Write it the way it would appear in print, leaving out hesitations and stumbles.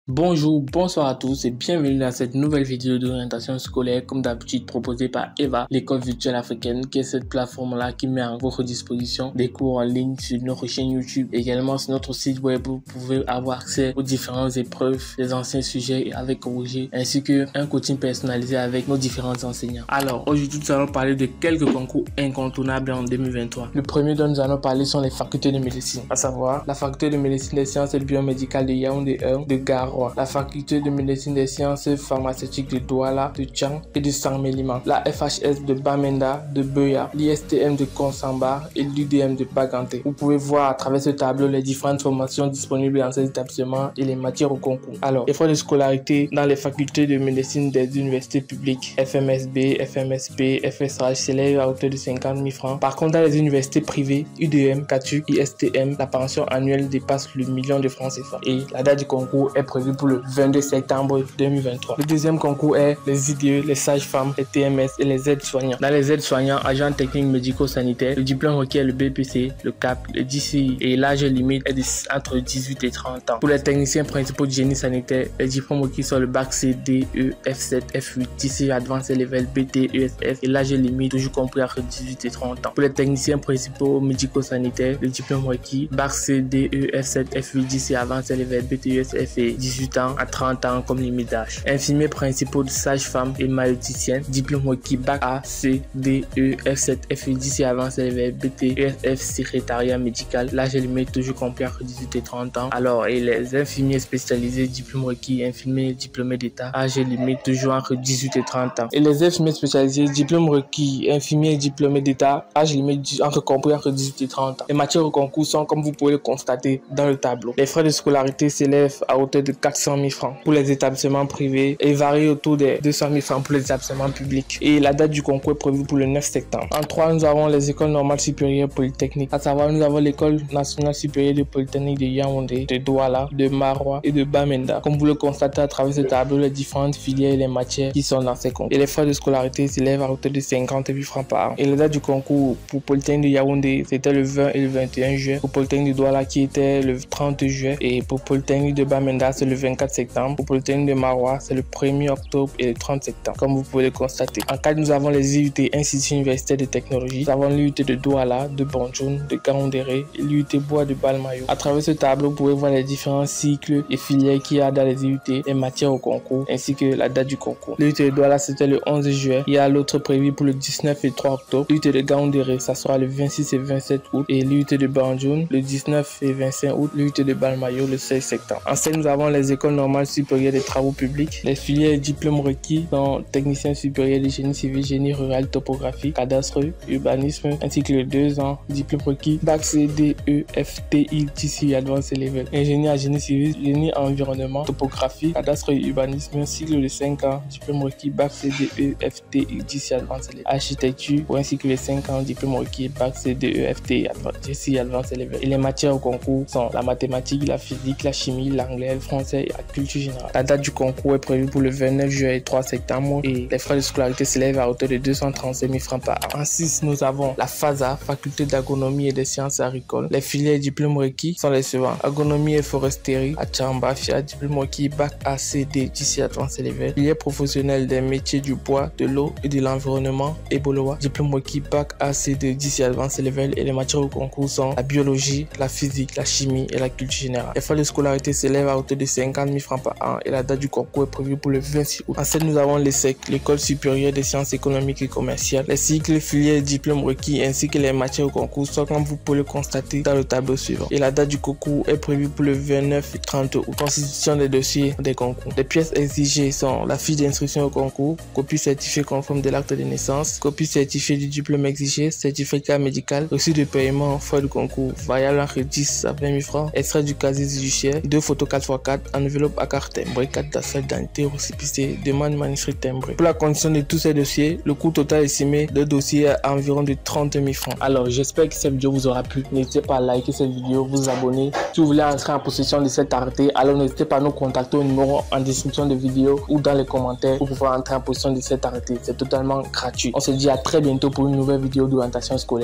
Bonjour, bonsoir à tous et bienvenue dans cette nouvelle vidéo d'orientation scolaire comme d'habitude proposée par Eva, l'école virtuelle africaine, qui est cette plateforme-là qui met à votre disposition des cours en ligne sur notre chaîne YouTube. Également sur notre site web, vous pouvez avoir accès aux différentes épreuves, des anciens sujets avec corrigés, ainsi qu'un coaching personnalisé avec nos différents enseignants. Alors, aujourd'hui, nous allons parler de quelques concours incontournables en 2023. Le premier dont nous allons parler sont les facultés de médecine, à savoir la faculté de médecine des sciences et biomédicales de Yaoundé 1, de Garo, la faculté de médecine des sciences pharmaceutiques de Douala, de Tchang et de Saint-Méliman, la FHS de Bamenda, de Beuya, l'ISTM de Konsamba et l'UDM de Baganté. Vous pouvez voir à travers ce tableau les différentes formations disponibles dans ces établissements et les matières au concours. Alors, les frais de scolarité dans les facultés de médecine des universités publiques FMSB, FMSP, FSH s'élèvent à hauteur de 50 000 francs. Par contre, dans les universités privées, UDM, CATU, ISTM, la pension annuelle dépasse le million de francs CFA. Et la date du concours est prévue pour le 22 septembre 2023. Le deuxième concours est les IDE, les sages-femmes, les TMS et les aides-soignants. Dans les aides-soignants, agents techniques médico-sanitaires, le diplôme requis est le BPC, le CAP, le DCI et l'âge limite est entre 18 et 30 ans. Pour les techniciens principaux du génie sanitaire, les diplômes requis sont le bac C, D, E, F7, F8, DCI Advanced Level, BT, ESF et l'âge limite toujours compris entre 18 et 30 ans. Pour les techniciens principaux médico-sanitaires, le diplôme requis, bac C, D, E, F7, F8, DCI Advanced Level, BT, ESF et 18 ans à 30 ans comme limite d'âge. Infirmiers principaux de sage-femme et maïoticienne, diplôme requis bac A, C, D, E, F7, F8, DCI Advanced Level, BT, ESF, secrétariat médical, l'âge limite toujours compris entre 18 et 30 ans. Alors, et les infirmiers spécialisés, diplôme requis, infirmiers diplômés d'État, âge limite toujours entre 18 et 30 ans. Et les infirmiers spécialisés, diplôme requis, infirmiers diplômés d'État, âge limite compris entre 18 et 30 ans. Les matières au concours sont, comme vous pouvez le constater dans le tableau. Les frais de scolarité s'élèvent à hauteur de 400 000 francs pour les établissements privés et varient autour des 200 000 francs pour les établissements publics. Et la date du concours est prévue pour le 9 septembre. En 3, nous avons les écoles normales supérieures polytechniques. À savoir, nous avons l'école nationale supérieure de polytechnique de Yaoundé, de Douala, de Maroua et de Bamenda. Comme vous le constatez à travers ce tableau, les différentes filières et les matières qui sont dans ces concours. Et les frais de scolarité s'élèvent à hauteur de 50 000 francs par an. Et la date du concours pour polytechnique de Yaoundé, c'était le 20 et le 21 juin. Pour polytechnique de Douala, qui était le 30 juin. Et pour polytechnique de Bamenda, c'est le 24 septembre. Pour polytechnique de Maroua, c'est le 1er octobre et le 30 septembre, comme vous pouvez le constater. En cas, nous avons les IUT, Institut universitaire de technologie. Nous avons l'IUT de Douala, de Banjoun, de Gaoundéré et l'IUT Bois de Balmayo. À travers ce tableau, vous pouvez voir les différents cycles et filières qu'il y a dans les IUT, les matières au concours, ainsi que la date du concours. L'IUT de Douala, c'était le 11 juin. Il y a l'autre prévu pour le 19 et 3 octobre. L'IUT de Gaoundéré, ça sera le 26 et 27 août. Et l'IUT de Banjoun, le 19 et 25 août. L'IUT de Balmayo, le 16 septembre. Ensuite, nous avons les écoles normales supérieures des travaux publics. Les filières et diplômes requis sont technicien supérieur de génie civil, génie rural, topographie, cadastre, urbanisme, ainsi que le 2 ans. Diplôme requis, bac C, D, E, F, T, I, TC, Advanced Level. Ingénieur en génie civil, génie environnement, topographie, cadastre et urbanisme, cycle de 5 ans. Diplôme requis, bac C, D, E, F, T, I, TC, Advanced Level. Architecture, pour un cycle de 5 ans. Diplôme requis, bac C, D, E, F, T, TC, Advanced Level. Et les matières au concours sont la mathématique, la physique, la chimie, l'anglais, le français et la culture générale. La date du concours est prévue pour le 29 juin et 3 septembre et les frais de scolarité s'élèvent à hauteur de 235 000 francs par an. En 6, nous avons la FASA, faculté d'agronomie et des sciences agricoles. Les filières et diplômes requis sont les suivants: agronomie et foresterie à Tchamba-Fia, diplôme requis bac ACD d'ici Advanced Level. Filière professionnelle des métiers du bois, de l'eau et de l'environnement Eboloa, diplôme requis bac ACD d'ici Advanced Level. Et les matières au concours sont la biologie, la physique, la chimie et la culture générale. Les frais de scolarité s'élèvent à hauteur de 50 000 francs par an et la date du concours est prévue pour le 26 août. Ensuite, nous avons l'ESSEC, l'école supérieure des sciences économiques et commerciales. Les cycles, filières et diplômes requis ainsi que les matières au concours sont, comme vous pouvez le constater, dans le tableau suivant. Et la date du concours est prévue pour le 29 et 30 août. Constitution des dossiers des concours. Les pièces exigées sont la fiche d'inscription au concours, copie certifiée conforme de l'acte de naissance, copie certifiée du diplôme exigé, certificat médical, reçu de paiement, frais de concours, variable entre 10 à 20 000 francs, extrait du casier judiciaire, 2 photos 4x4, enveloppe à carte timbrée, 4 d'assaut d'identité, récépissé, demande manuscrit timbré. Pour la condition de tous ces dossiers, le coût total estimé de dossier à environ de 30 000 francs. Alors, j'espère que cette vidéo vous aura plu. N'hésitez pas à liker cette vidéo, vous abonner. Si vous voulez entrer en possession de cet arrêté, alors n'hésitez pas à nous contacter au numéro en description de vidéo ou dans les commentaires pour pouvoir entrer en possession de cet arrêté. C'est totalement gratuit. On se dit à très bientôt pour une nouvelle vidéo d'orientation scolaire.